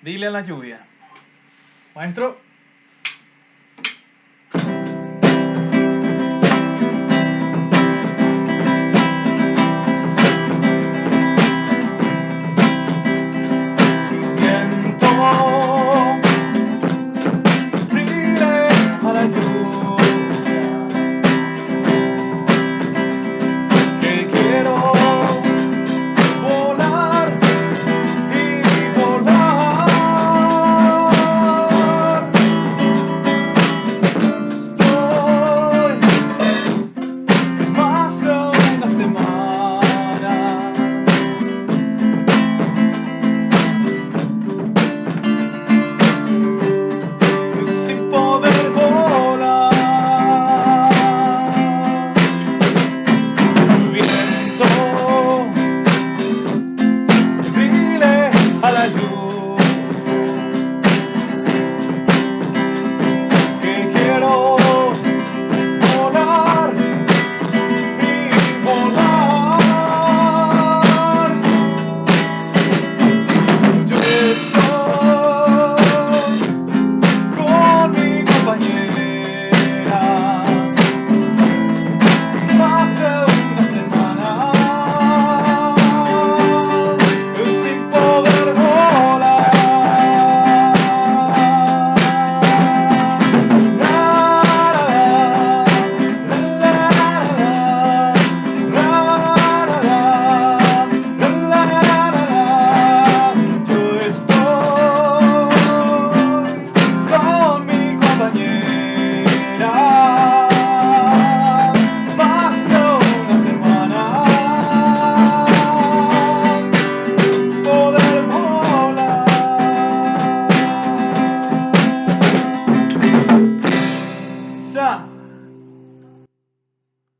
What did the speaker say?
Dile a la lluvia. Maestro. Viento, dile a la lluvia que quiero volar y volar. Estoy más de una semana sin poder volar. Viento, dile a la lluvia que quiero volar y volar. Yo estoy con mi compañera más de una semana sin poder volar. Yo estoy con mi compañera más de una semana poder volar. Sa